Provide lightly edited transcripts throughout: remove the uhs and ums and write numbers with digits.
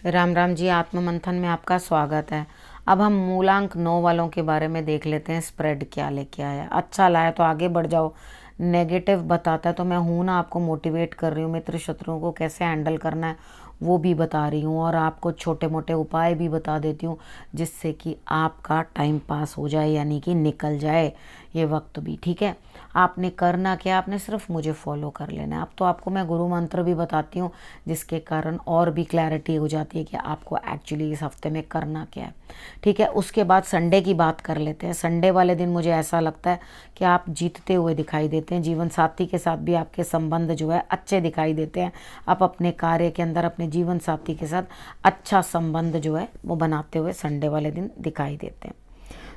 राम राम जी। आत्म मंथन में आपका स्वागत है। अब हम मूलांक 9 वालों के बारे में देख लेते हैं। स्प्रेड क्या लेके आया, अच्छा लाया तो आगे बढ़ जाओ, नेगेटिव बताता है तो मैं हूं ना, आपको मोटिवेट कर रही हूँ। मित्र शत्रुओं को कैसे हैंडल करना है वो भी बता रही हूँ, और आपको छोटे मोटे उपाय भी बता देती हूँ जिससे कि आपका टाइम पास हो जाए, यानी कि निकल जाए ये वक्त भी। ठीक है, आपने करना क्या, आपने सिर्फ मुझे फॉलो कर लेना है। अब तो आपको मैं गुरु मंत्र भी बताती हूँ जिसके कारण और भी क्लैरिटी हो जाती है कि आपको एक्चुअली इस हफ्ते में करना क्या है। ठीक है, उसके बाद संडे की बात कर लेते हैं। संडे वाले दिन मुझे ऐसा लगता है कि आप जीतते हुए दिखाई देते हैं। जीवन साथी के साथ भी आपके संबंध जो है अच्छे दिखाई देते हैं। आप अपने कार्य के अंदर अपने जीवन साथी के साथ अच्छा संबंध जो है वो बनाते हुए संडे वाले दिन दिखाई देते हैं।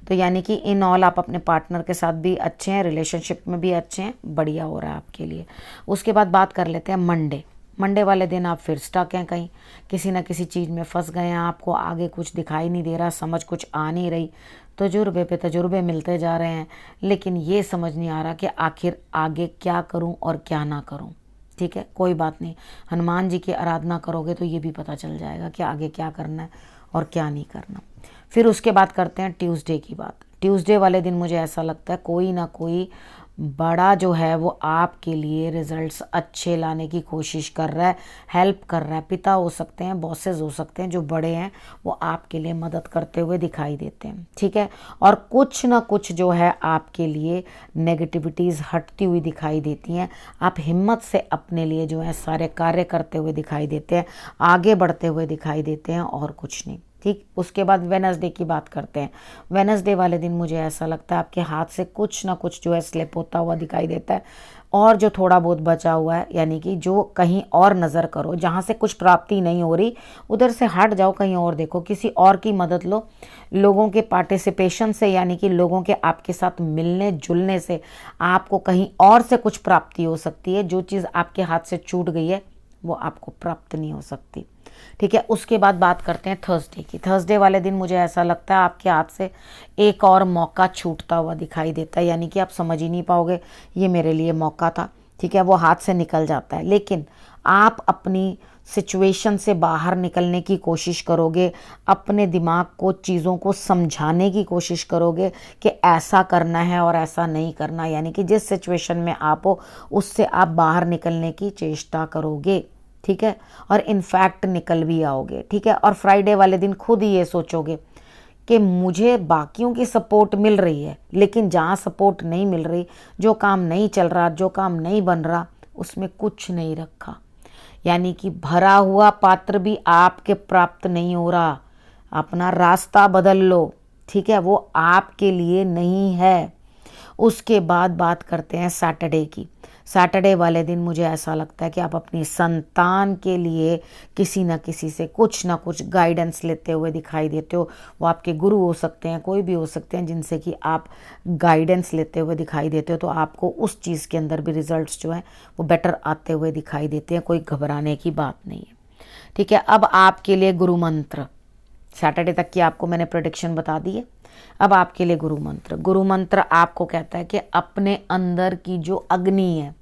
तो यानी कि इन ऑल आप अपने पार्टनर के साथ भी अच्छे हैं, रिलेशनशिप में भी अच्छे हैं, बढ़िया हो रहा है आपके लिए। उसके बाद बात कर लेते हैं मंडे। मंडे वाले दिन आप फिर स्टक हैं, कहीं किसी ना किसी चीज़ में फंस गए हैं, आपको आगे कुछ दिखाई नहीं दे रहा, समझ कुछ आ नहीं रही, तजुर्बे पे तजुर्बे मिलते जा रहे हैं, लेकिन ये समझ नहीं आ रहा कि आखिर आगे क्या करूं और क्या ना करूं। ठीक है, कोई बात नहीं, हनुमान जी की आराधना करोगे तो ये भी पता चल जाएगा कि आगे क्या करना है और क्या नहीं करना। फिर उसके बाद करते हैं ट्यूसडे की बात। ट्यूसडे वाले दिन मुझे ऐसा लगता है कोई ना कोई बड़ा जो है वो आपके लिए रिजल्ट्स अच्छे लाने की कोशिश कर रहा है, हेल्प कर रहा है। पिता हो सकते हैं, बॉसेस हो सकते हैं, जो बड़े हैं वो आपके लिए मदद करते हुए दिखाई देते हैं। ठीक है, और कुछ ना कुछ जो है आपके लिए नेगेटिविटीज़ हटती हुई दिखाई देती हैं। आप हिम्मत से अपने लिए जो है सारे कार्य करते हुए दिखाई देते हैं, आगे बढ़ते हुए दिखाई देते हैं, और कुछ नहीं। ठीक, उसके बाद वेनसडे की बात करते हैं। वेनसडे वाले दिन मुझे ऐसा लगता है आपके हाथ से कुछ ना कुछ जो है स्लिप होता हुआ दिखाई देता है, और जो थोड़ा बहुत बचा हुआ है, यानी कि जो कहीं और नज़र करो, जहाँ से कुछ प्राप्ति नहीं हो रही उधर से हट जाओ, कहीं और देखो, किसी और की मदद लो। लोगों के पार्टिसिपेशन से, यानी कि लोगों के आपके साथ मिलने जुलने से आपको कहीं और से कुछ प्राप्ति हो सकती है। जो चीज़ आपके हाथ से छूट गई है वो आपको प्राप्त नहीं हो सकती। ठीक है, उसके बाद बात करते हैं थर्सडे की। थर्सडे वाले दिन मुझे ऐसा लगता है आपके हाथ से एक और मौका छूटता हुआ दिखाई देता है, यानी कि आप समझ ही नहीं पाओगे ये मेरे लिए मौका था। ठीक है, वो हाथ से निकल जाता है, लेकिन आप अपनी सिचुएशन से बाहर निकलने की कोशिश करोगे, अपने दिमाग को चीज़ों को समझाने की कोशिश करोगे कि ऐसा करना है और ऐसा नहीं करना, यानी कि जिस सिचुएशन में आप हो उससे आप बाहर निकलने की चेष्टा करोगे। ठीक है, और इनफैक्ट निकल भी आओगे। ठीक है, और फ्राइडे वाले दिन खुद ही ये सोचोगे कि मुझे बाकियों की सपोर्ट मिल रही है, लेकिन जहाँ सपोर्ट नहीं मिल रही, जो काम नहीं चल रहा, जो काम नहीं बन रहा, उसमें कुछ नहीं रखा, यानी कि भरा हुआ पात्र भी आपके प्राप्त नहीं हो रहा। अपना रास्ता बदल लो। ठीक है, वो आपके लिए नहीं है। उसके बाद बात करते हैं सैटरडे की। सैटरडे वाले दिन मुझे ऐसा लगता है कि आप अपनी संतान के लिए किसी न किसी से कुछ ना कुछ गाइडेंस लेते हुए दिखाई देते हो। वो आपके गुरु हो सकते हैं, कोई भी हो सकते हैं, जिनसे कि आप गाइडेंस लेते हुए दिखाई देते हो, तो आपको उस चीज़ के अंदर भी रिजल्ट्स जो हैं वो बेटर आते हुए दिखाई देते हैं। कोई घबराने की बात नहीं है। ठीक है, अब आपके लिए गुरु मंत्र, सैटरडे तक की आपको मैंने प्रेडिक्शन बता दी है। अब आपके लिए गुरु मंत्र। गुरु मंत्र आपको कहता है कि अपने अंदर की जो अग्नि है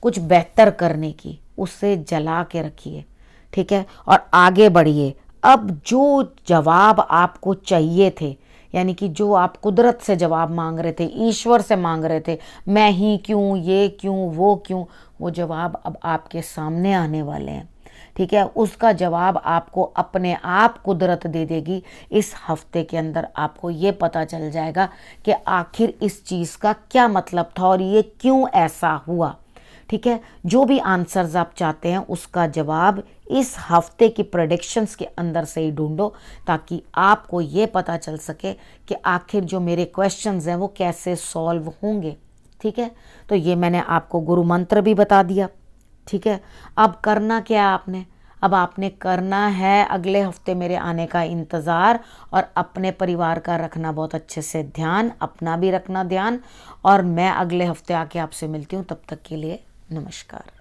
कुछ बेहतर करने की, उससे जला के रखिए। ठीक है, और आगे बढ़िए। अब जो जवाब आपको चाहिए थे, यानी कि जो आप कुदरत से जवाब मांग रहे थे, ईश्वर से मांग रहे थे, मैं ही क्यों, ये क्यों, वो क्यों, वो जवाब अब आपके सामने आने वाले हैं। ठीक है, उसका जवाब आपको अपने आप कुदरत दे देगी। इस हफ्ते के अंदर आपको ये पता चल जाएगा कि आखिर इस चीज़ का क्या मतलब था और ये क्यों ऐसा हुआ। ठीक है, जो भी आंसर्स आप चाहते हैं उसका जवाब इस हफ्ते की प्रेडिक्शंस के अंदर से ही ढूंढो, ताकि आपको ये पता चल सके कि आखिर जो मेरे क्वेश्चंस हैं वो कैसे सॉल्व होंगे। ठीक है, तो ये मैंने आपको गुरु मंत्र भी बता दिया। ठीक है, अब करना क्या है आपने, अब आपने करना है अगले हफ्ते मेरे आने का इंतज़ार, और अपने परिवार का रखना बहुत अच्छे से ध्यान, अपना भी रखना ध्यान, और मैं अगले हफ्ते आके आपसे मिलती हूँ। तब तक के लिए नमस्कार।